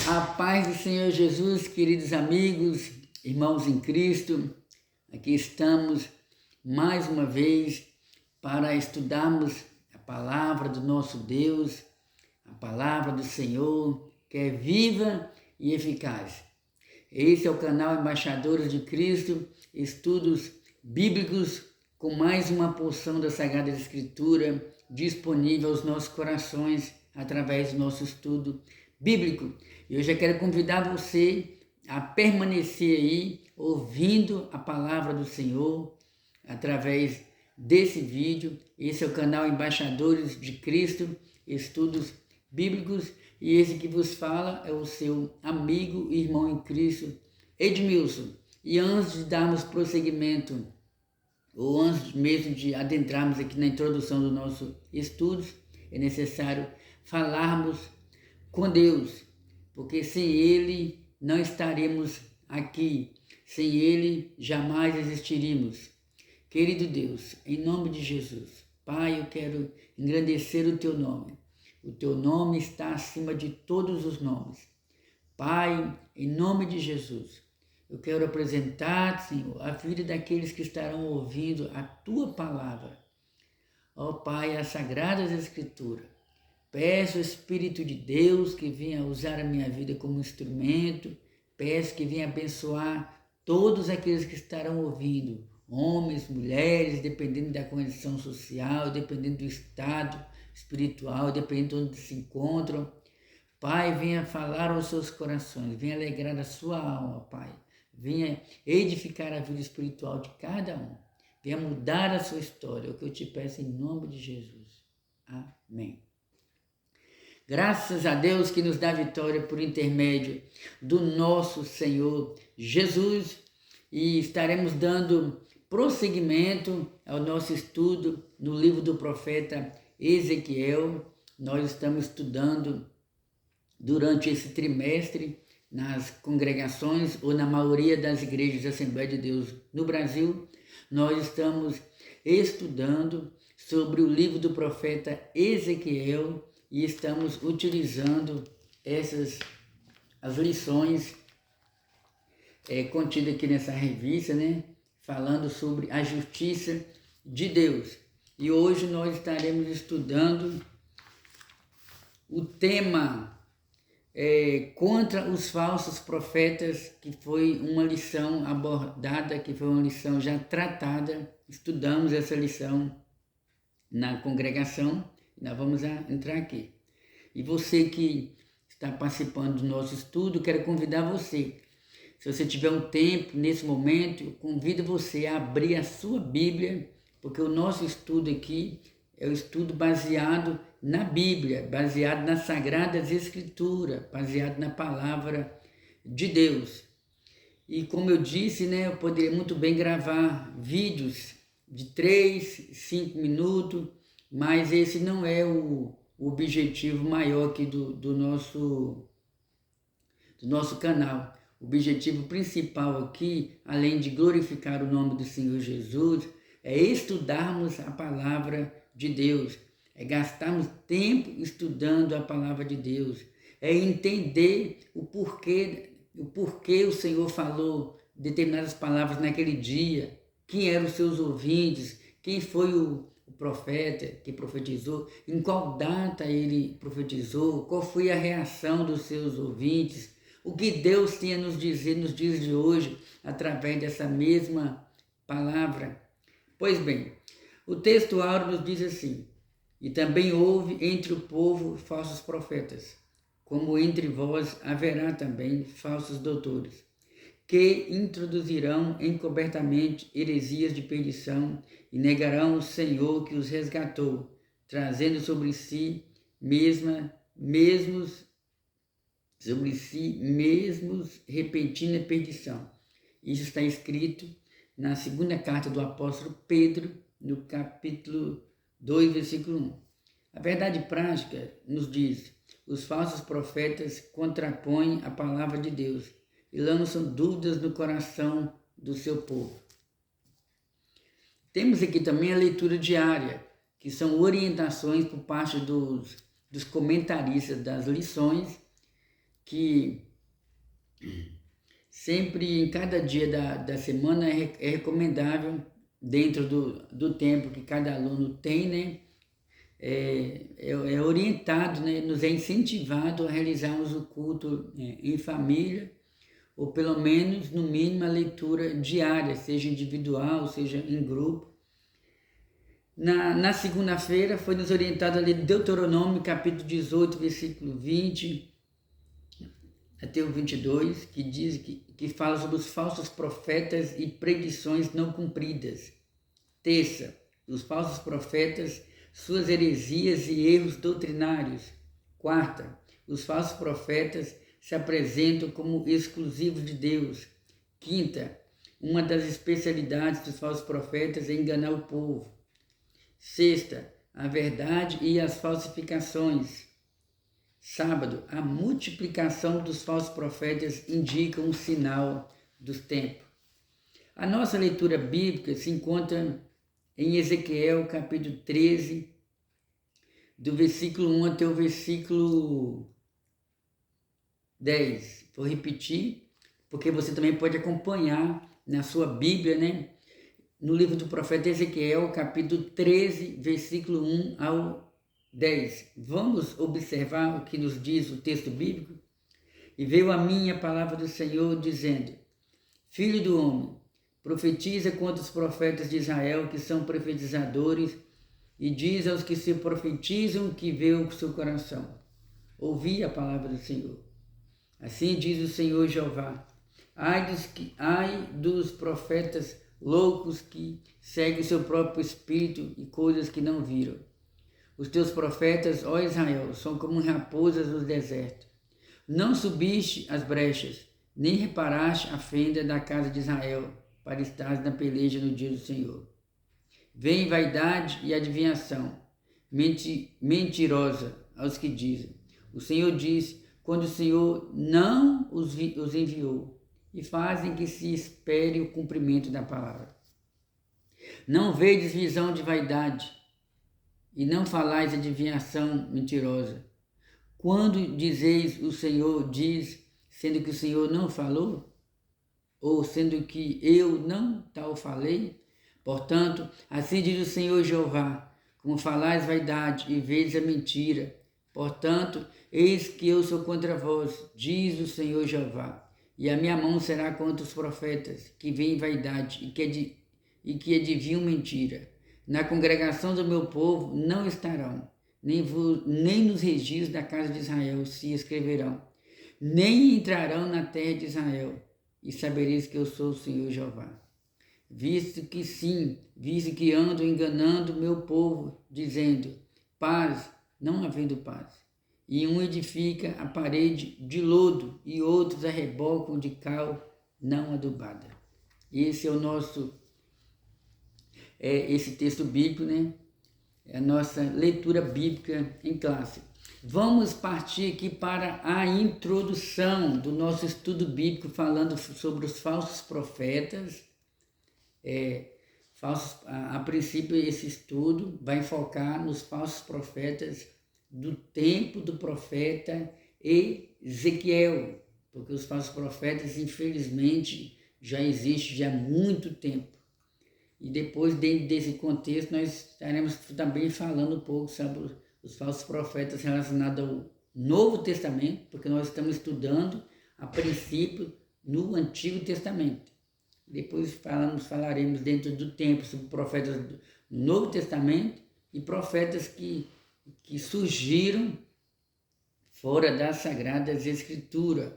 A paz do Senhor Jesus, queridos amigos, irmãos em Cristo, aqui estamos mais uma vez para estudarmos a palavra do nosso Deus, a palavra do Senhor, que é viva e eficaz. Esse é o canal Embaixadores de Cristo, estudos bíblicos com mais uma porção da Sagrada Escritura disponível aos nossos corações através do nosso estudo bíblico. Eu já quero convidar você a permanecer aí ouvindo a palavra do Senhor através desse vídeo. Esse é o canal Embaixadores de Cristo, estudos bíblicos, e esse que vos fala é o seu amigo e irmão em Cristo, Edmilson. E antes de darmos prosseguimento, ou antes mesmo de adentrarmos aqui na introdução do nosso estudo, é necessário falarmos com Deus, porque sem Ele não estaremos aqui, sem Ele jamais existiríamos. Querido Deus, em nome de Jesus, Pai, eu quero engrandecer o Teu nome. O Teu nome está acima de todos os nomes. Pai, em nome de Jesus, eu quero apresentar, Senhor, a vida daqueles que estarão ouvindo a Tua palavra. Ó Pai, as Sagradas Escrituras. Peço ao Espírito de Deus que venha usar a minha vida como instrumento. Peço que venha abençoar todos aqueles que estarão ouvindo, homens, mulheres, dependendo da condição social, dependendo do estado espiritual, dependendo de onde se encontram. Pai, venha falar aos seus corações, venha alegrar a sua alma, Pai. Venha edificar a vida espiritual de cada um. Venha mudar a sua história, é o que eu te peço em nome de Jesus. Amém. Graças a Deus que nos dá vitória por intermédio do nosso Senhor Jesus, e estaremos dando prosseguimento ao nosso estudo no livro do profeta Ezequiel. Nós estamos estudando durante esse trimestre nas congregações ou na maioria das igrejas da Assembleia de Deus no Brasil. Nós estamos estudando sobre o livro do profeta Ezequiel e estamos utilizando as lições contidas aqui nessa revista, né? Falando sobre a justiça de Deus. E hoje nós estaremos estudando o tema contra os falsos profetas, que foi uma lição abordada, que foi uma lição já tratada. Estudamos essa lição na congregação. Nós vamos entrar aqui. E você que está participando do nosso estudo, quero convidar você. Se você tiver um tempo nesse momento, eu convido você a abrir a sua Bíblia, porque o nosso estudo aqui é o estudo baseado na Bíblia, baseado nas Sagradas Escrituras, baseado na Palavra de Deus. E como eu disse, né, eu poderia muito bem gravar vídeos de 3, 5 minutos, mas esse não é o objetivo maior aqui do nosso canal. O objetivo principal aqui, além de glorificar o nome do Senhor Jesus, é estudarmos a palavra de Deus, é gastarmos tempo estudando a palavra de Deus, é entender o porquê o Senhor falou determinadas palavras naquele dia, quem eram os seus ouvintes, quem foi o profeta que profetizou, em qual data ele profetizou, qual foi a reação dos seus ouvintes, o que Deus tinha a nos dizer nos dias de hoje através dessa mesma palavra. Pois bem, o texto áureo nos diz assim: e também houve entre o povo falsos profetas, como entre vós haverá também falsos doutores, que introduzirão encobertamente heresias de perdição e negarão o Senhor que os resgatou, trazendo sobre si mesmos repentina perdição. Isso está escrito na segunda carta do apóstolo Pedro, no capítulo 2, versículo 1. A verdade prática nos diz: os falsos profetas contrapõem a palavra de Deus e lançam dúvidas no coração do seu povo. Temos aqui também a leitura diária, que são orientações por parte dos comentaristas das lições, que sempre, em cada dia da semana, é recomendável, dentro do tempo que cada aluno tem, né? É orientado, né? Nos é incentivado a realizarmos o culto em família, ou pelo menos, no mínimo, a leitura diária, seja individual, seja em grupo. Na segunda-feira foi nos orientado a ler Deuteronômio, capítulo 18, versículo 20 até o 22, que diz que fala sobre os falsos profetas e predições não cumpridas. Terça, os falsos profetas, suas heresias e erros doutrinários. Quarta, os falsos profetas se apresentam como exclusivos de Deus. Quinta, uma das especialidades dos falsos profetas é enganar o povo. Sexta, a verdade e as falsificações. Sábado, a multiplicação dos falsos profetas indica um sinal dos tempos. A nossa leitura bíblica se encontra em Ezequiel, capítulo 13, do versículo 1 até o versículo 10. Vou repetir, porque você também pode acompanhar na sua Bíblia, né? No livro do profeta Ezequiel, capítulo 13, versículo 1 ao 10. Vamos observar o que nos diz o texto bíblico? E veio a mim a palavra do Senhor, dizendo: Filho do homem, profetiza contra os profetas de Israel, que são profetizadores, e diz aos que se profetizam que veio o seu coração. Ouvi a palavra do Senhor. Assim diz o Senhor Jeová: ai dos profetas loucos que seguem o seu próprio espírito e coisas que não viram. Os teus profetas, ó Israel, são como raposas no deserto. Não subiste as brechas, nem reparaste a fenda da casa de Israel, para estar na peleja no dia do Senhor. Vem vaidade e adivinhação, mentirosa aos que dizem. O Senhor diz, quando o Senhor não os enviou, e fazem que se espere o cumprimento da palavra. Não vedes visão de vaidade, e não falais adivinhação mentirosa. Quando dizeis o Senhor diz, sendo que o Senhor não falou? Ou sendo que eu não tal falei? Portanto, assim diz o Senhor Jeová, como falais vaidade e vedes a mentira. Portanto, eis que eu sou contra vós, diz o Senhor Jeová, e a minha mão será contra os profetas, que veem vaidade e que adivinham mentira. Na congregação do meu povo não estarão, nem nos registros da casa de Israel se escreverão, nem entrarão na terra de Israel, e sabereis que eu sou o Senhor Jeová. Visto que ando enganando o meu povo, dizendo, paz, não havendo paz. E um edifica a parede de lodo, e outros a rebocam de cal não adubada. Esse é o nosso, esse texto bíblico, né? É a nossa leitura bíblica em classe. Vamos partir aqui para a introdução do nosso estudo bíblico, falando sobre os falsos profetas. A princípio, esse estudo vai focar nos falsos profetas do tempo do profeta Ezequiel, porque os falsos profetas, infelizmente, já existem há muito tempo. E depois, dentro desse contexto, nós estaremos também falando um pouco sobre os falsos profetas relacionados ao Novo Testamento, porque nós estamos estudando, a princípio, no Antigo Testamento. Depois falaremos dentro do tempo sobre profetas do Novo Testamento e profetas que surgiram fora das Sagradas Escrituras.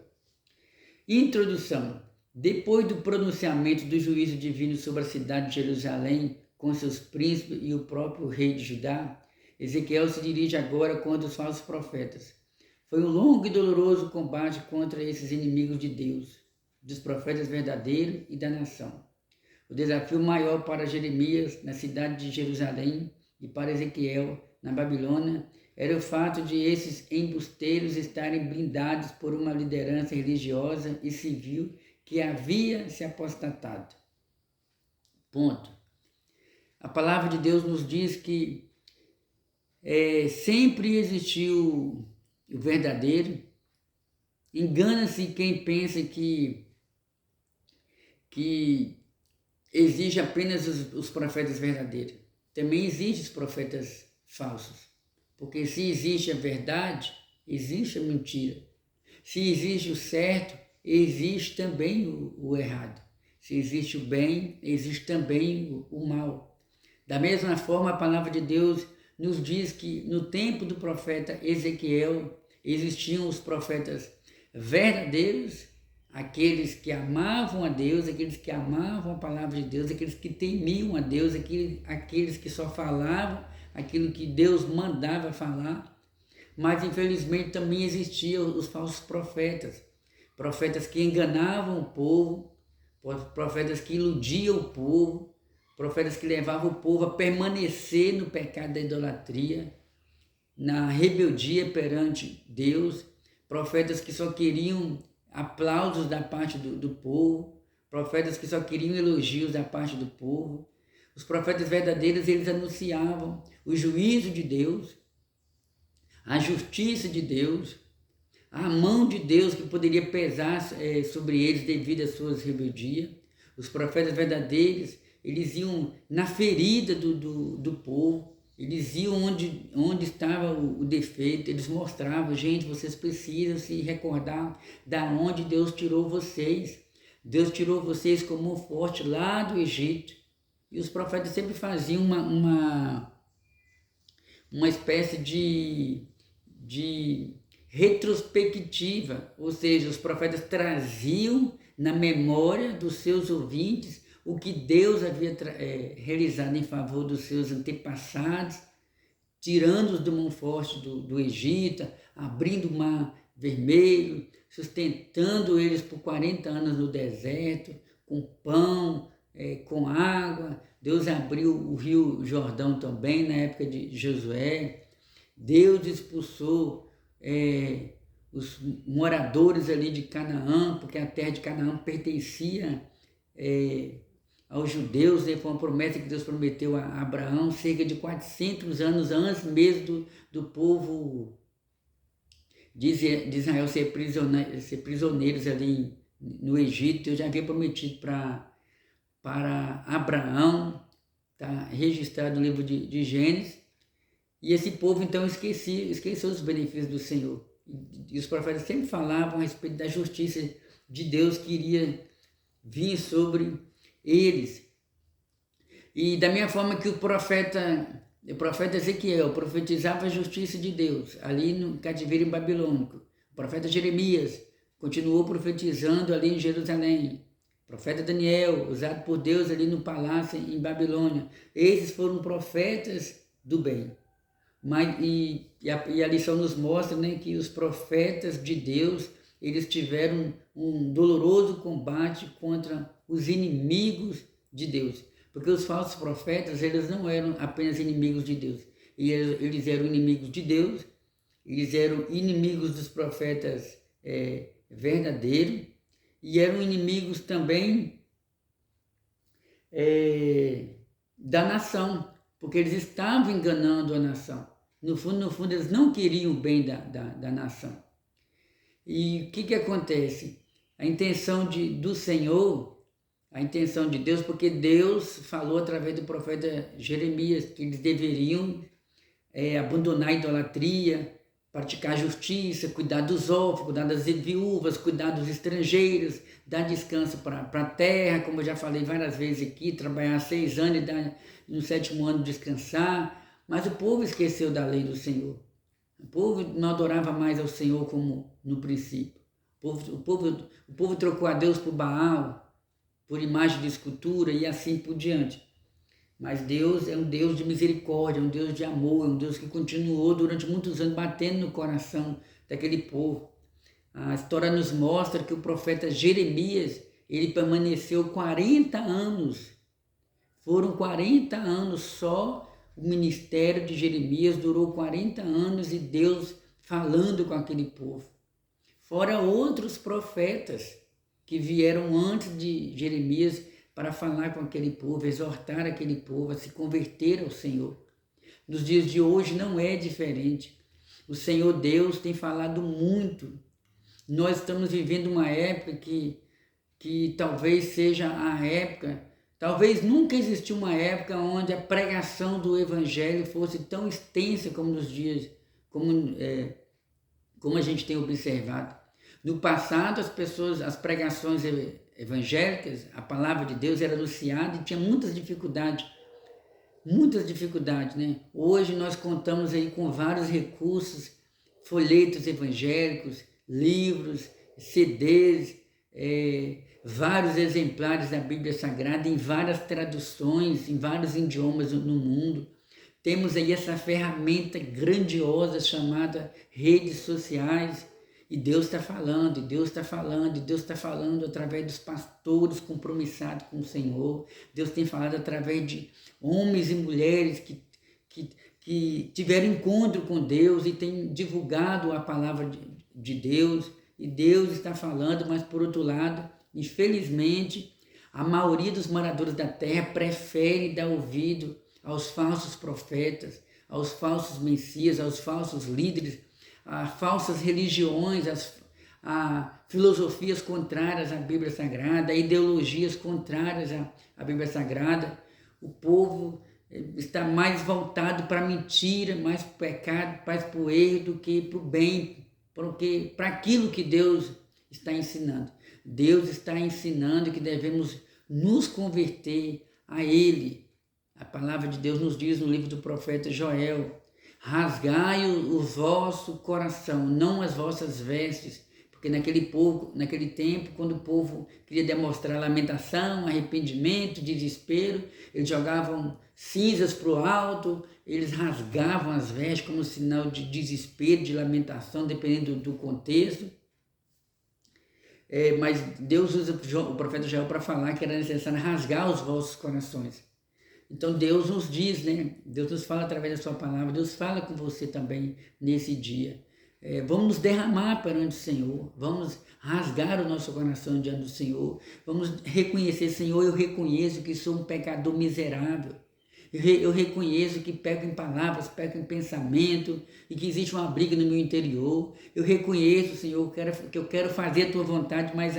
Introdução. Depois do pronunciamento do juízo divino sobre a cidade de Jerusalém, com seus príncipes e o próprio rei de Judá, Ezequiel se dirige agora contra os falsos profetas. Foi um longo e doloroso combate contra esses inimigos de Deus, dos profetas verdadeiros e da nação. O desafio maior para Jeremias, na cidade de Jerusalém, e para Ezequiel, na Babilônia, era o fato de esses embusteiros estarem blindados por uma liderança religiosa e civil que havia se apostatado. Ponto. A palavra de Deus nos diz que sempre existiu o verdadeiro Engana-se quem pensa que exige apenas os profetas verdadeiros. Também existem os profetas falsos. Porque se existe a verdade, existe a mentira. Se existe o certo, existe também o errado. Se existe o bem, existe também o mal. Da mesma forma, a palavra de Deus nos diz que no tempo do profeta Ezequiel existiam os profetas verdadeiros, aqueles que amavam a Deus, aqueles que amavam a palavra de Deus, aqueles que temiam a Deus, aqueles que só falavam aquilo que Deus mandava falar. Mas infelizmente também existiam os falsos profetas, profetas que enganavam o povo, profetas que iludiam o povo, profetas que levavam o povo a permanecer no pecado da idolatria, na rebeldia perante Deus, profetas que só queriam aplausos da parte do povo, profetas que só queriam elogios da parte do povo. Os profetas verdadeiros, eles anunciavam o juízo de Deus, a justiça de Deus, a mão de Deus que poderia pesar sobre eles devido às suas rebeldias. Os profetas verdadeiros, eles iam na ferida do povo, eles iam onde estava o defeito, eles mostravam, gente, vocês precisam se recordar da onde Deus tirou vocês. Deus tirou vocês como um forte lá do Egito. E os profetas sempre faziam uma espécie de retrospectiva, ou seja, os profetas traziam na memória dos seus ouvintes o que Deus havia realizado em favor dos seus antepassados, tirando-os do mão forte do Egito, abrindo o mar vermelho, sustentando eles por 40 anos no deserto, com pão, com água. Deus abriu o rio Jordão também na época de Josué. Deus expulsou os moradores ali de Canaã, porque a terra de Canaã pertencia aos judeus, foi uma promessa que Deus prometeu a Abraão cerca de 400 anos antes mesmo do povo de Israel ser prisioneiros ali no Egito. Deus já havia prometido para Abraão, está registrado no livro de Gênesis. E esse povo então esqueceu os benefícios do Senhor. E os profetas sempre falavam a respeito da justiça de Deus que iria vir sobre eles. E da mesma forma que o profeta Ezequiel profetizava a justiça de Deus ali no cativeiro babilônico, o profeta Jeremias continuou profetizando ali em Jerusalém, o profeta Daniel, usado por Deus ali no palácio em Babilônia. Esses foram profetas do bem. E a lição nos mostra, né, que os profetas de Deus, eles tiveram um doloroso combate contra os inimigos de Deus. Porque os falsos profetas, eles não eram apenas inimigos de Deus. Eles eram inimigos de Deus, eles eram inimigos dos profetas verdadeiros, e eram inimigos também da nação, porque eles estavam enganando a nação. No fundo, eles não queriam o bem da nação. E o que acontece? A intenção do Senhor, a intenção de Deus, porque Deus falou através do profeta Jeremias que eles deveriam abandonar a idolatria, praticar a justiça, cuidar dos órfãos, cuidar das viúvas, cuidar dos estrangeiros, dar descanso para a terra, como eu já falei várias vezes aqui, trabalhar 6 anos e dar no 7º ano descansar. Mas o povo esqueceu da lei do Senhor. O povo não adorava mais ao Senhor como no princípio. O povo trocou a Deus por Baal, por imagem de escultura e assim por diante. Mas Deus é um Deus de misericórdia, é um Deus de amor, é um Deus que continuou durante muitos anos batendo no coração daquele povo. A história nos mostra que o profeta Jeremias, ele permaneceu 40 anos. Foram 40 anos só. O ministério de Jeremias durou 40 anos e Deus falando com aquele povo. Fora outros profetas que vieram antes de Jeremias para falar com aquele povo, exortar aquele povo a se converter ao Senhor. Nos dias de hoje não é diferente. O Senhor Deus tem falado muito Nós estamos vivendo uma época que talvez seja a época, talvez nunca existiu uma época onde a pregação do Evangelho fosse tão extensa como nos dias, como a gente tem observado. No passado, as pregações evangélicas, a palavra de Deus era anunciada e tinha muitas dificuldades, né? Hoje nós contamos aí com vários recursos, folhetos evangélicos, livros, CDs, vários exemplares da Bíblia Sagrada em várias traduções, em vários idiomas no mundo. Temos aí essa ferramenta grandiosa chamada redes sociais, e Deus está falando, e Deus está falando, e Deus está falando através dos pastores compromissados com o Senhor. Deus tem falado através de homens e mulheres que tiveram encontro com Deus e têm divulgado a palavra de Deus. E Deus está falando, mas por outro lado, infelizmente, a maioria dos moradores da terra prefere dar ouvido aos falsos profetas, aos falsos messias, aos falsos líderes, a falsas religiões, a filosofias contrárias à Bíblia Sagrada, a ideologias contrárias à Bíblia Sagrada. O povo está mais voltado para a mentira, mais para o pecado, mais para o erro do que para o bem, para aquilo que Deus está ensinando. Deus está ensinando que devemos nos converter a Ele. A palavra de Deus nos diz no livro do profeta Joel: rasgai o vosso coração, não as vossas vestes, porque naquele tempo, quando o povo queria demonstrar lamentação, arrependimento, desespero, eles jogavam cinzas para o alto, eles rasgavam as vestes como sinal de desespero, de lamentação, dependendo do contexto. Mas Deus usa o profeta Joel para falar que era necessário rasgar os vossos corações. Então Deus nos diz, né? Deus nos fala através da sua palavra, Deus fala com você também nesse dia. Vamos nos derramar perante o Senhor, vamos rasgar o nosso coração diante do Senhor, vamos reconhecer: Senhor, eu reconheço que sou um pecador miserável, eu reconheço que peco em palavras, peco em pensamento e que existe uma briga no meu interior. Eu reconheço, Senhor, que eu quero fazer a tua vontade, mas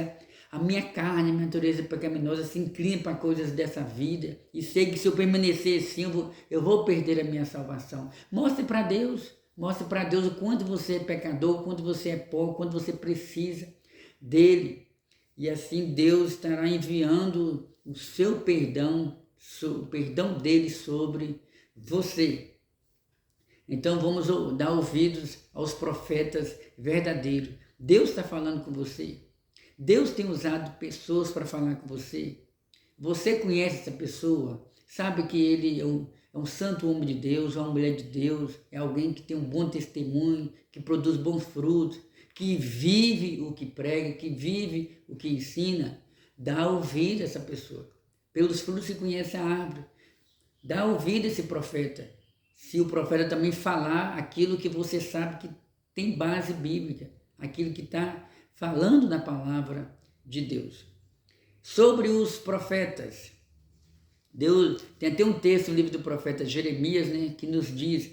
a minha carne, a minha natureza pecaminosa se inclina para coisas dessa vida e sei que se eu permanecer assim, eu vou perder a minha salvação. Mostre para Deus o quanto você é pecador, o quanto você é pobre, o quanto você precisa dele. E assim Deus estará enviando o seu perdão, o perdão dele sobre você. Então vamos dar ouvidos aos profetas verdadeiros. Deus está falando com você. Deus tem usado pessoas para falar com você. Você conhece essa pessoa? Sabe que ele é um santo homem de Deus, é uma mulher de Deus, é alguém que tem um bom testemunho, que produz bons frutos, que vive o que prega, que vive o que ensina. Dá ouvido a essa pessoa. Pelos frutos se conhece a árvore. Dá ouvido a esse profeta. Se o profeta também falar aquilo que você sabe que tem base bíblica, aquilo que está falando na palavra de Deus. Sobre os profetas, Deus tem até um texto no livro do profeta Jeremias, né, que nos diz: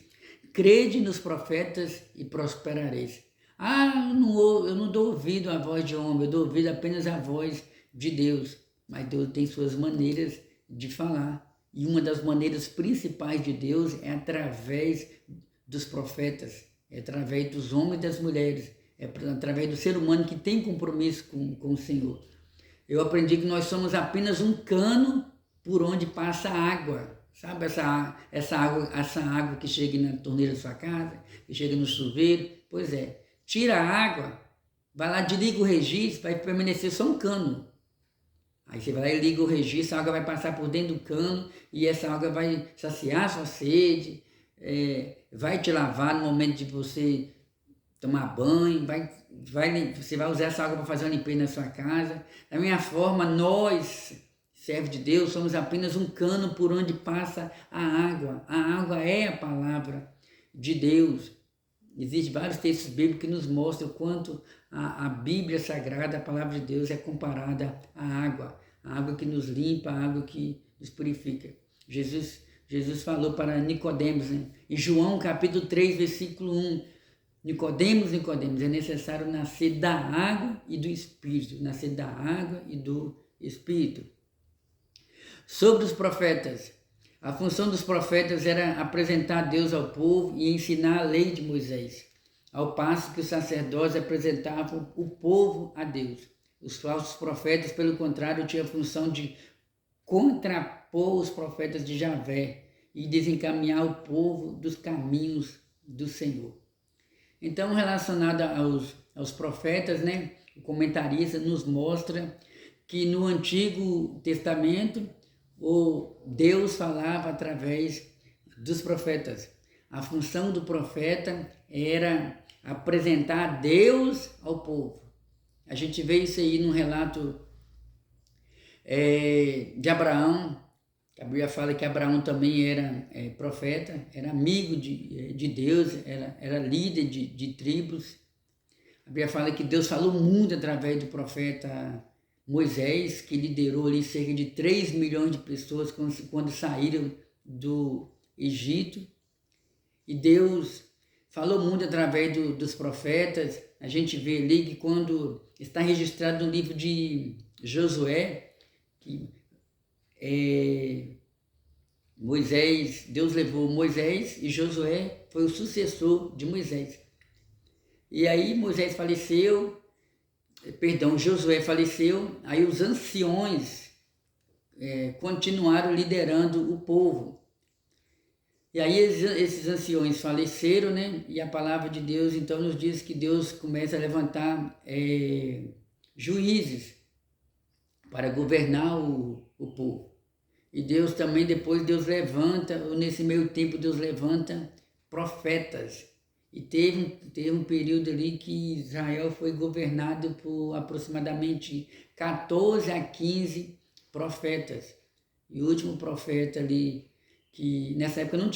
crede nos profetas e prosperareis. Eu não dou ouvido à voz de homem, eu dou ouvido apenas à voz de Deus. Mas Deus tem suas maneiras de falar. E uma das maneiras principais de Deus é através dos profetas, é através dos homens e das mulheres, é através do ser humano que tem compromisso com o Senhor. Eu aprendi que nós somos apenas um cano por onde passa a água. Sabe essa água que chega na torneira da sua casa, que chega no chuveiro? Pois é, tira a água, vai lá, desliga o registro, vai permanecer só um cano. Aí você vai lá e liga o registro, a água vai passar por dentro do cano e essa água vai saciar a sua sede, vai te lavar no momento de você tomar banho, você vai usar essa água para fazer uma limpeza na sua casa. Da mesma forma, nós, servos de Deus, somos apenas um cano por onde passa a água. A água é a palavra de Deus. Existem vários textos bíblicos que nos mostram o quanto a Bíblia Sagrada, a palavra de Deus, é comparada à água. A água que nos limpa, a água que nos purifica. Jesus falou para Nicodemos, né? Em João capítulo 3, versículo 1, Nicodemos, é necessário nascer da água e do Espírito, nascer da água e do Espírito. Sobre os profetas, a função dos profetas era apresentar Deus ao povo e ensinar a lei de Moisés, ao passo que os sacerdotes apresentavam o povo a Deus. Os falsos profetas, pelo contrário, tinham a função de contrapor os profetas de Javé e desencaminhar o povo dos caminhos do Senhor. Então, relacionado aos profetas, né, o comentarista nos mostra que no Antigo Testamento Deus falava através dos profetas. A função do profeta era apresentar Deus ao povo. A gente vê isso aí no relato de Abraão. A Bíblia fala que Abraão também era profeta, era amigo de Deus, era líder de tribos. A Bíblia fala que Deus falou muito através do profeta Moisés, que liderou ali cerca de 3 milhões de pessoas quando saíram do Egito. E Deus falou muito através dos profetas. A gente vê ali que quando está registrado no livro de Josué, que Deus levou Moisés e Josué foi o sucessor de Moisés. E aí Josué faleceu, aí os anciões continuaram liderando o povo. E aí esses anciões faleceram, né? E a palavra de Deus então nos diz que Deus começa a levantar juízes para governar o povo. E Deus também, nesse meio tempo, Deus levanta profetas. E teve um período ali que Israel foi governado por aproximadamente 14 a 15 profetas. E o último profeta ali, que nessa época não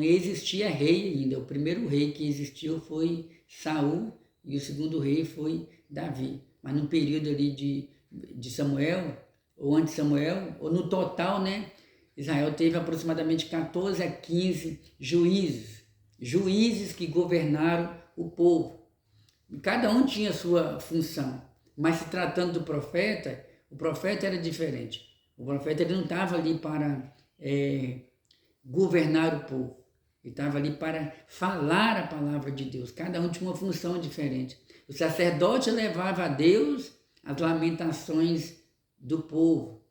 existia rei ainda. O primeiro rei que existiu foi Saul e o segundo rei foi Davi. Mas no período ali de Samuel, ou antes de Samuel, ou no total, né, Israel teve aproximadamente 14 a 15 juízes que governaram o povo. Cada um tinha a sua função, mas se tratando do profeta, o profeta era diferente. O profeta ele não estava ali para governar o povo, ele estava ali para falar a palavra de Deus. Cada um tinha uma função diferente. O sacerdote levava a Deus as lamentações do povo,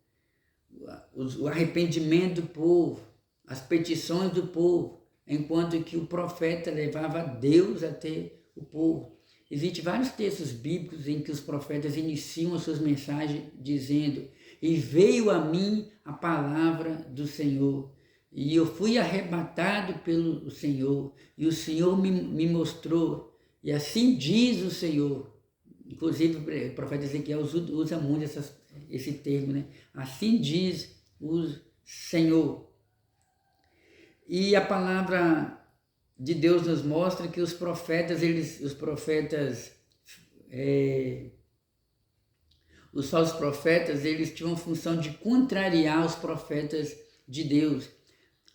o arrependimento do povo, as petições do povo, enquanto que o profeta levava Deus até o povo. Existem vários textos bíblicos em que os profetas iniciam as suas mensagens dizendo: "E veio a mim a palavra do Senhor, e eu fui arrebatado pelo Senhor, e o Senhor me mostrou, e assim diz o Senhor." Inclusive o profeta Ezequiel usa muito esse termo, né? Assim diz o Senhor. E a palavra de Deus nos mostra que os falsos profetas, eles tinham a função de contrariar os profetas de Deus.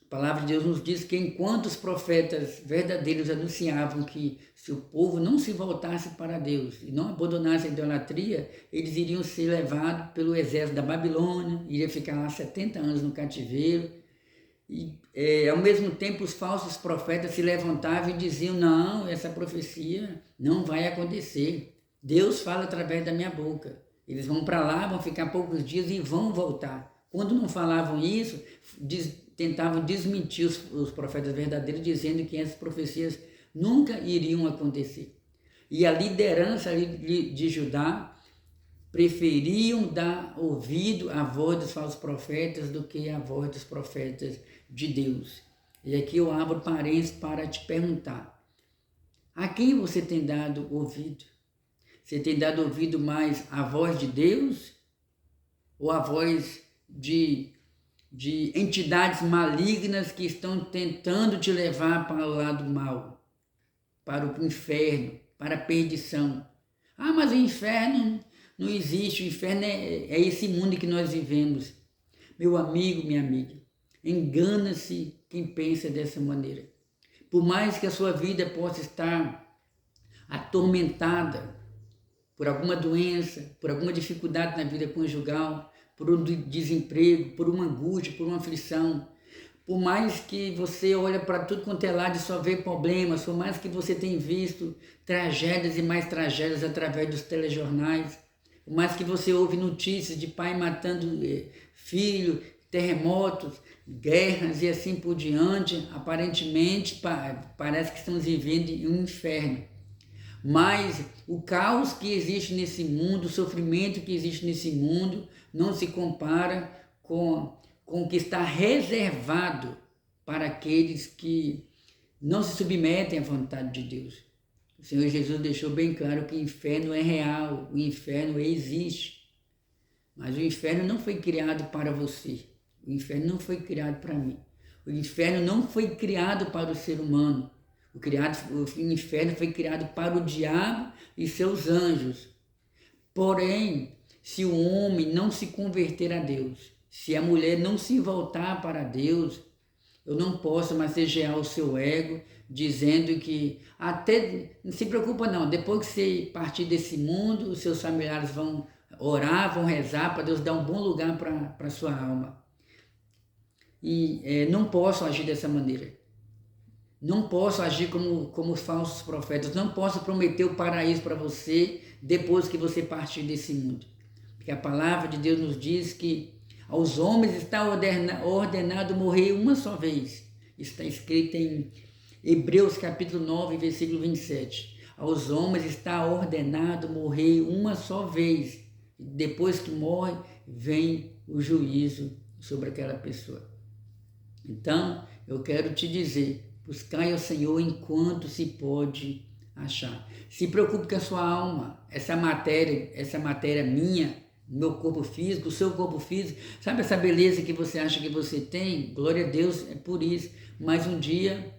A palavra de Deus nos diz que enquanto os profetas verdadeiros anunciavam que se o povo não se voltasse para Deus e não abandonasse a idolatria, eles iriam ser levados pelo exército da Babilônia, iriam ficar lá 70 anos no cativeiro. E ao mesmo tempo os falsos profetas se levantavam e diziam: "Não, essa profecia não vai acontecer. Deus fala através da minha boca. Eles vão para lá, vão ficar poucos dias e vão voltar." Quando não falavam isso, tentavam desmentir os profetas verdadeiros, dizendo que essas profecias nunca iriam acontecer. E a liderança de Judá preferiam dar ouvido à voz dos falsos profetas do que à voz dos profetas de Deus. E aqui eu abro parênteses para te perguntar: a quem você tem dado ouvido? Você tem dado ouvido mais à voz de Deus ou à voz de entidades malignas que estão tentando te levar para o lado mal, para o inferno, para a perdição? "Ah, mas o inferno não existe, o inferno é esse mundo que nós vivemos." Meu amigo, minha amiga, engana-se quem pensa dessa maneira. Por mais que a sua vida possa estar atormentada por alguma doença, por alguma dificuldade na vida conjugal, por um desemprego, por uma angústia, por uma aflição, por mais que você olhe para tudo quanto é lado e só vê problemas, por mais que você tenha visto tragédias e mais tragédias através dos telejornais, por mais que você ouve notícias de pai matando filho, terremotos, guerras e assim por diante, aparentemente parece que estamos vivendo em um inferno. Mas o caos que existe nesse mundo, o sofrimento que existe nesse mundo, não se compara com o que está reservado para aqueles que não se submetem à vontade de Deus. O Senhor Jesus deixou bem claro que o inferno é real, o inferno existe. Mas o inferno não foi criado para você, o inferno não foi criado para mim. O inferno não foi criado para o ser humano. O inferno foi criado para o diabo e seus anjos. Porém, se o homem não se converter a Deus, se a mulher não se voltar para Deus, eu não posso massagear o seu ego, dizendo que até, não se preocupa não, depois que você partir desse mundo, os seus familiares vão orar, vão rezar para Deus dar um bom lugar para a sua alma. E não posso agir dessa maneira. Não posso agir como os falsos profetas. Não posso prometer o paraíso para você depois que você partir desse mundo. Porque a palavra de Deus nos diz que aos homens está ordenado morrer uma só vez. Está escrito em Hebreus capítulo 9, versículo 27. Aos homens está ordenado morrer uma só vez. Depois que morre, vem o juízo sobre aquela pessoa. Então, eu quero te dizer, buscai ao Senhor enquanto se pode achar. Se preocupe com a sua alma, essa matéria minha, meu corpo físico, o seu corpo físico, sabe essa beleza que você acha que você tem? Glória a Deus, é por isso. Mas um dia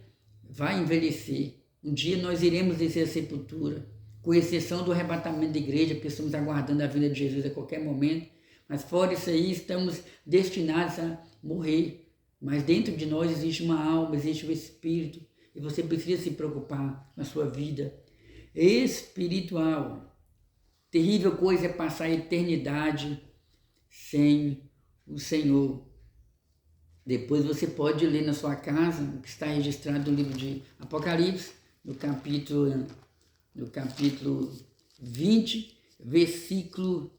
vai envelhecer, um dia nós iremos descer a sepultura, com exceção do arrebatamento da igreja, porque estamos aguardando a vinda de Jesus a qualquer momento. Mas fora isso aí, estamos destinados a morrer. Mas dentro de nós existe uma alma, existe o Espírito, e você precisa se preocupar na sua vida espiritual. Terrível coisa é passar a eternidade sem o Senhor. Depois você pode ler na sua casa o que está registrado no livro de Apocalipse, no capítulo 20, versículo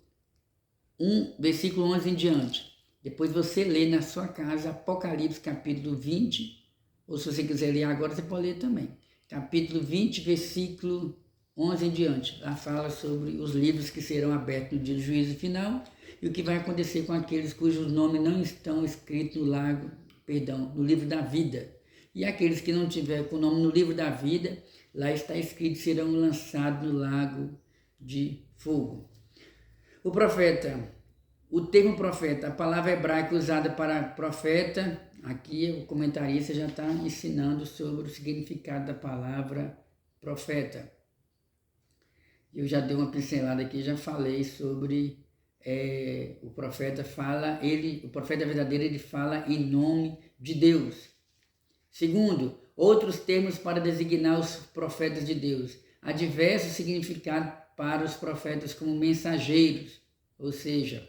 11 em diante. Depois você lê na sua casa Apocalipse capítulo 20, ou se você quiser ler agora, você pode ler também. Capítulo 20, versículo 11 em diante. Lá fala sobre os livros que serão abertos no dia do juízo final e o que vai acontecer com aqueles cujos nomes não estão escritos no livro da vida. E aqueles que não tiverem com o nome no livro da vida, lá está escrito, serão lançados no lago de fogo. O termo profeta, a palavra hebraica usada para profeta, aqui o comentarista já está ensinando sobre o significado da palavra profeta. Eu já dei uma pincelada aqui, já falei sobre o profeta o profeta verdadeiro, ele fala em nome de Deus. Segundo, outros termos para designar os profetas de Deus. Há diversos significados para os profetas como mensageiros, ou seja,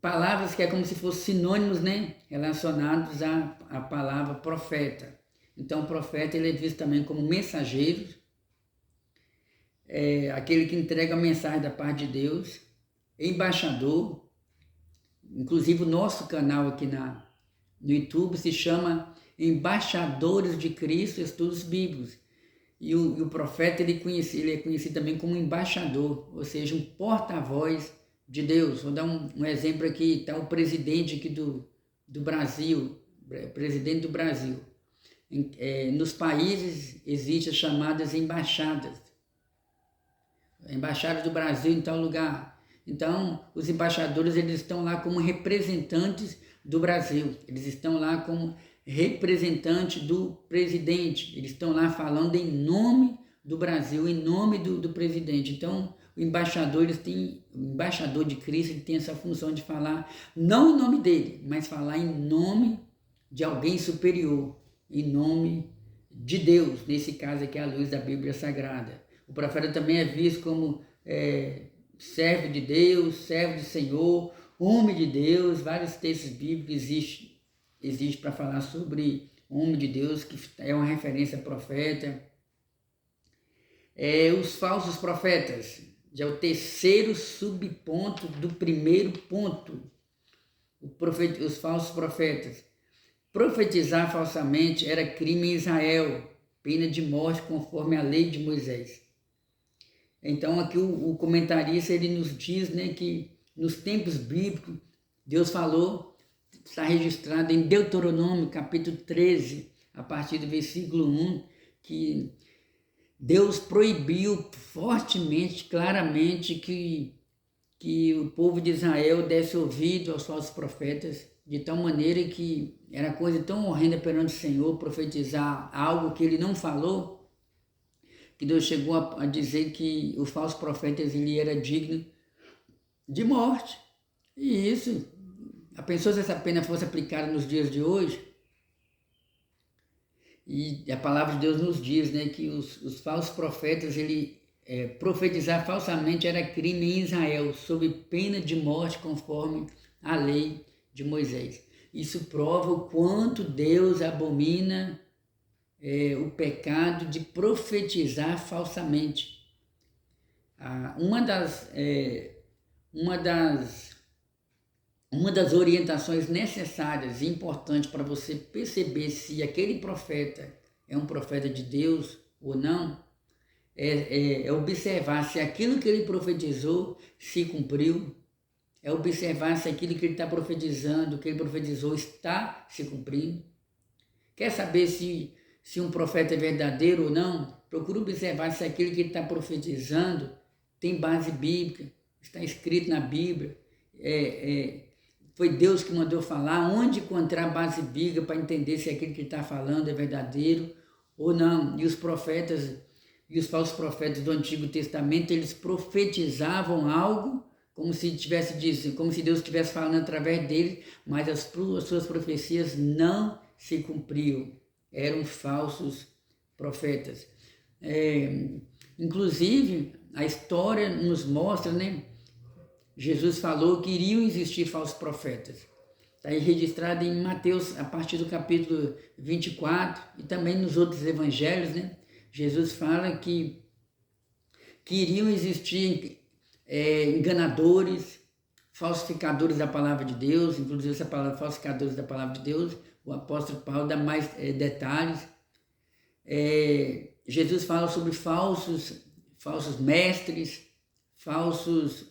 palavras que é como se fossem sinônimos, né, relacionados à palavra profeta. Então, o profeta ele é visto também como mensageiro, aquele que entrega a mensagem da parte de Deus, embaixador. Inclusive, o nosso canal aqui no YouTube se chama Embaixadores de Cristo, Estudos Bíblicos. E o profeta ele é conhecido também como embaixador, ou seja, um porta-voz de Deus. Vou dar um exemplo aqui, está o presidente aqui do Brasil, presidente do Brasil. Nos países existem as chamadas embaixadas. A embaixada do Brasil em tal lugar. Então, os embaixadores eles estão lá como representantes do Brasil. Eles estão lá como representante do presidente. Eles estão lá falando em nome do Brasil, em nome do presidente. Então, o embaixador de Cristo, ele tem essa função de falar, não em nome dele, mas falar em nome de alguém superior. em nome de Deus, nesse caso aqui à luz da Bíblia Sagrada. O profeta também é visto como servo de Deus, servo do Senhor, homem de Deus. Vários textos bíblicos existem para falar sobre homem de Deus, que é uma referência a profeta. Os falsos profetas, já é o terceiro subponto do primeiro ponto. Os falsos profetas. Profetizar falsamente era crime em Israel, pena de morte conforme a lei de Moisés. Então aqui o comentarista ele nos diz, né, que nos tempos bíblicos Deus falou, está registrado em Deuteronômio capítulo 13, a partir do versículo 1, que Deus proibiu fortemente, claramente, que o povo de Israel desse ouvido aos falsos profetas, de tal maneira que era coisa tão horrenda perante o Senhor profetizar algo que ele não falou, que Deus chegou a dizer que os falsos profetas ele era digno de morte. E isso, a pensou se essa pena fosse aplicada nos dias de hoje? E a palavra de Deus nos diz, né, que os falsos profetas, profetizar falsamente era crime em Israel, sob pena de morte conforme a lei de Moisés. Isso prova o quanto Deus abomina o pecado de profetizar falsamente. Uma das orientações necessárias e importantes para você perceber se aquele profeta é um profeta de Deus ou não, é observar se aquilo que ele profetizou se cumpriu, é observar se aquilo que ele está profetizando, que ele profetizou, está se cumprindo. Quer saber se um profeta é verdadeiro ou não? Procura observar se aquilo que ele está profetizando tem base bíblica, está escrito na Bíblia, foi Deus que mandou falar, onde encontrar base bíblica para entender se aquilo que ele está falando é verdadeiro ou não. E os profetas e os falsos profetas do Antigo Testamento, eles profetizavam algo como se Deus estivesse falando através deles, mas as suas profecias não se cumpriam. Eram falsos profetas. Inclusive, a história nos mostra, né? Jesus falou que iriam existir falsos profetas. Está aí registrado em Mateus, a partir do capítulo 24, e também nos outros evangelhos, né? Jesus fala que iriam existir enganadores, falsificadores da palavra de Deus. Inclusive essa palavra, falsificadores da palavra de Deus, o apóstolo Paulo dá mais detalhes. Jesus fala sobre falsos mestres, falsos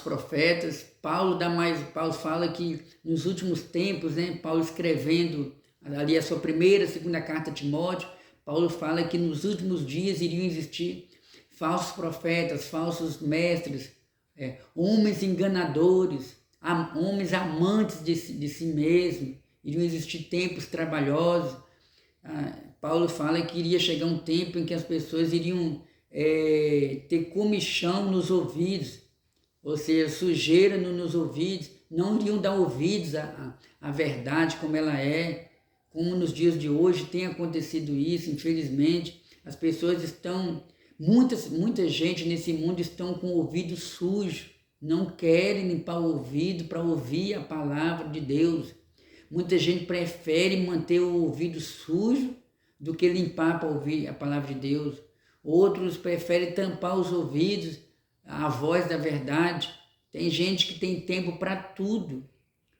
profetas. Paulo fala que nos últimos tempos, né, Paulo escrevendo ali a sua primeira, segunda carta a Timóteo, Paulo fala que nos últimos dias iriam existir falsos profetas, falsos mestres, homens enganadores, homens amantes de si mesmos, iriam existir tempos trabalhosos. Paulo fala que iria chegar um tempo em que as pessoas iriam ter comichão nos ouvidos, ou seja, sujeira nos ouvidos, não iriam dar ouvidos à verdade como ela é, como nos dias de hoje tem acontecido isso, infelizmente. As pessoas estão, muita gente nesse mundo estão com o ouvido sujo, não querem limpar o ouvido para ouvir a palavra de Deus. Muita gente prefere manter o ouvido sujo do que limpar para ouvir a palavra de Deus. Outros preferem tampar os ouvidos à voz da verdade. Tem gente que tem tempo para tudo.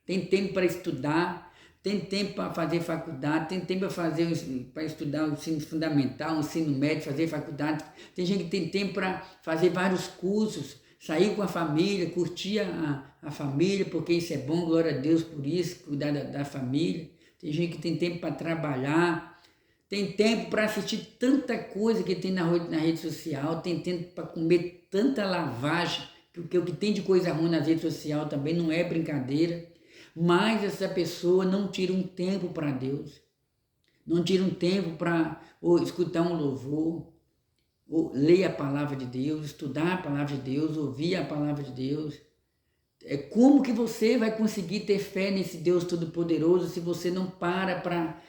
Tem tempo para estudar, tem tempo para fazer faculdade, tem tempo para estudar o ensino fundamental, o ensino médio, fazer faculdade. Tem gente que tem tempo para fazer vários cursos, sair com a família, curtir a família, porque isso é bom, glória a Deus por isso, cuidar da família. Tem gente que tem tempo para trabalhar, tem tempo para assistir tanta coisa que tem na rede social, tem tempo para comer tanta lavagem, porque o que tem de coisa ruim na rede social também não é brincadeira. Mas essa pessoa não tira um tempo para Deus, não tira um tempo para escutar um louvor, ou ler a palavra de Deus, estudar a palavra de Deus, ouvir a palavra de Deus. Como que você vai conseguir ter fé nesse Deus Todo-Poderoso se você não para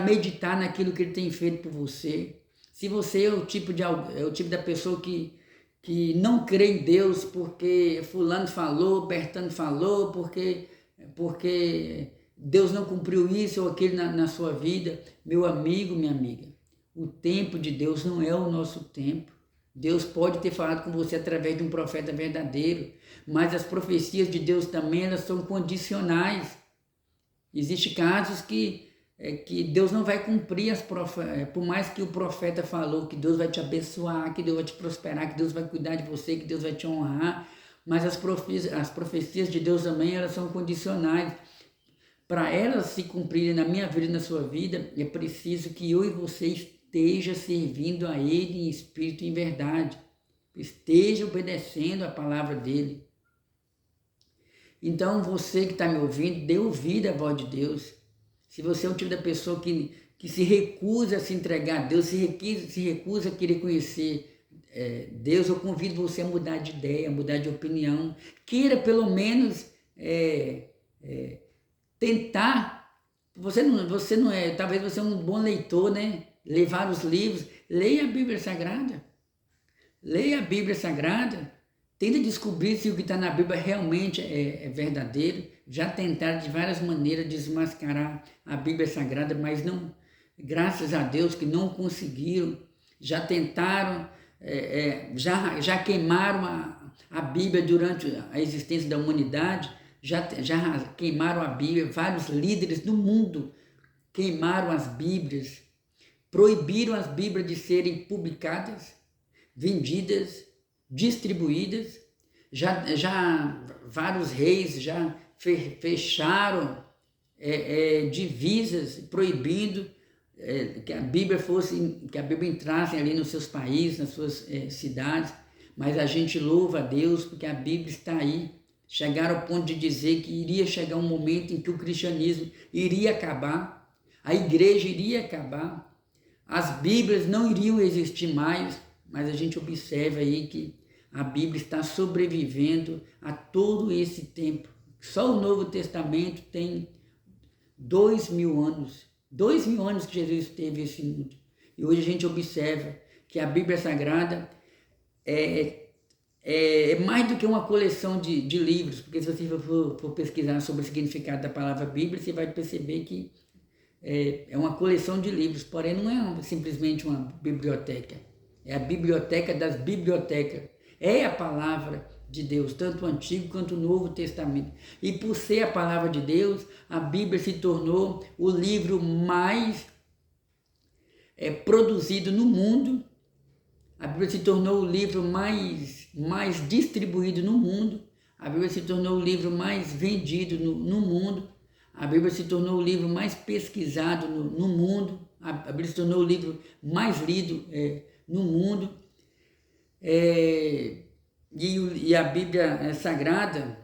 meditar naquilo que Ele tem feito por você? Se você é o tipo da pessoa que não crê em Deus porque fulano falou, Bertano falou, porque Deus não cumpriu isso ou aquilo na sua vida, meu amigo, minha amiga, o tempo de Deus não é o nosso tempo. Deus pode ter falado com você através de um profeta verdadeiro, mas as profecias de Deus também, elas são condicionais. Existem casos que Deus não vai cumprir por mais que o profeta falou que Deus vai te abençoar, que Deus vai te prosperar, que Deus vai cuidar de você, que Deus vai te honrar, mas as profecias de Deus também, elas são condicionais. Para elas se cumprirem na minha vida e na sua vida, é preciso que eu e você esteja servindo a Ele em espírito e em verdade, esteja obedecendo a palavra dEle. Então, você que está me ouvindo, dê ouvido à voz de Deus. Se você é o tipo da pessoa que se recusa a se entregar a Deus, se recusa a querer conhecer Deus, eu convido você a mudar de ideia, a mudar de opinião. Queira pelo menos tentar. Você não é, talvez você é um bom leitor, né? Ler vários livros. Leia a Bíblia Sagrada. Leia a Bíblia Sagrada. Tenta descobrir se o que está na Bíblia realmente é verdadeiro. Já tentaram de várias maneiras desmascarar a Bíblia Sagrada, mas não, graças a Deus que não conseguiram. Já tentaram, já queimaram a Bíblia durante a existência da humanidade, já queimaram a Bíblia. Vários líderes do mundo queimaram as Bíblias, proibiram as Bíblias de serem publicadas, vendidas, distribuídas. Já vários reis já fecharam divisas, proibindo que a Bíblia entrasse ali nos seus países, nas suas cidades. Mas a gente louva a Deus porque a Bíblia está aí. Chegaram ao ponto de dizer que iria chegar um momento em que o cristianismo iria acabar, a igreja iria acabar, as Bíblias não iriam existir mais, mas a gente observa aí que a Bíblia está sobrevivendo a todo esse tempo. Só o Novo Testamento tem 2000 anos. 2000 anos que Jesus esteve nesse mundo. E hoje a gente observa que a Bíblia Sagrada é mais do que uma coleção de livros, porque se você for pesquisar sobre o significado da palavra Bíblia, você vai perceber que é uma coleção de livros, porém não é simplesmente uma biblioteca. É a biblioteca das bibliotecas. É a palavra de Deus, tanto o Antigo quanto o Novo Testamento. E por ser a palavra de Deus, a Bíblia se tornou o livro mais produzido no mundo. A Bíblia se tornou o livro mais distribuído no mundo. A Bíblia se tornou o livro mais vendido no mundo. A Bíblia se tornou o livro mais pesquisado no mundo. A Bíblia se tornou o livro mais lido no mundo. E a Bíblia Sagrada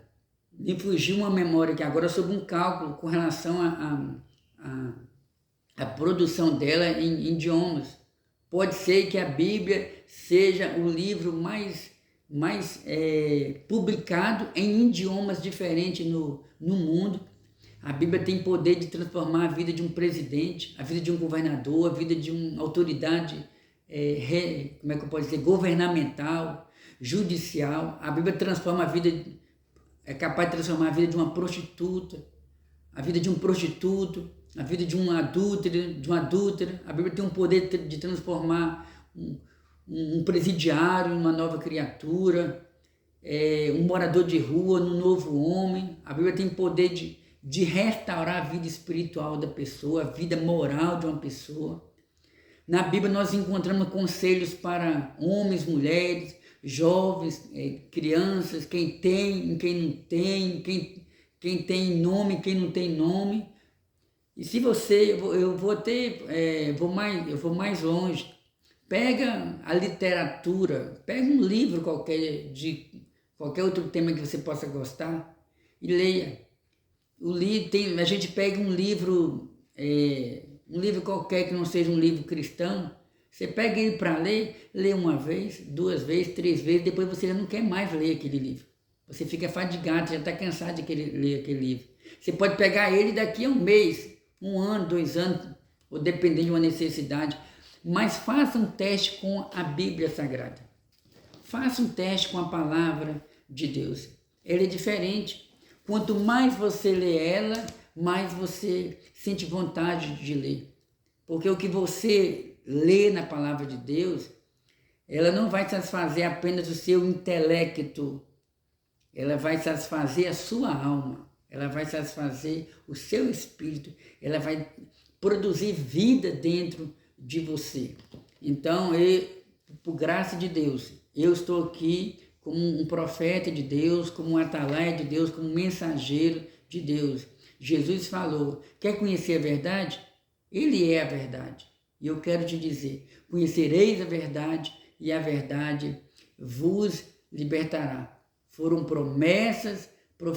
me fugiu uma memória aqui agora sobre um cálculo com relação à produção dela em idiomas. Pode ser que a Bíblia seja o livro mais publicado em idiomas diferentes no mundo. A Bíblia tem poder de transformar a vida de um presidente, a vida de um governador, a vida de uma autoridade, como é que eu posso dizer, governamental, judicial. A Bíblia transforma é capaz de transformar a vida de uma prostituta, a vida de um prostituto, a vida de uma adúltera. A Bíblia tem um poder de transformar um presidiário em uma nova criatura, um morador de rua num novo homem. A Bíblia tem poder de restaurar a vida espiritual da pessoa, a vida moral de uma pessoa. Na Bíblia nós encontramos conselhos para homens, mulheres, jovens, crianças, quem tem, quem não tem, quem tem nome, quem não tem nome. E se você, eu vou mais longe. Pega a literatura, pega um livro qualquer, de qualquer outro tema que você possa gostar e leia. A gente pega um livro qualquer que não seja um livro cristão, você pega ele para ler, lê uma vez, 2 vezes, 3 vezes, depois você já não quer mais ler aquele livro. Você fica fadigado, já está cansado de ler aquele livro. Você pode pegar ele daqui a um mês, 1 ano, 2 anos, ou dependendo de uma necessidade. Mas faça um teste com a Bíblia Sagrada. Faça um teste com a palavra de Deus. Ela é diferente. Quanto mais você lê ela, mais você sente vontade de ler. Porque o que você lê na palavra de Deus, ela não vai satisfazer apenas o seu intelecto, ela vai satisfazer a sua alma, ela vai satisfazer o seu espírito, ela vai produzir vida dentro de você. Então, por graça de Deus, eu estou aqui como um profeta de Deus, como um atalaia de Deus, como um mensageiro de Deus. Jesus falou, quer conhecer a verdade? Ele é a verdade. E eu quero te dizer, conhecereis a verdade e a verdade vos libertará. Foram promessas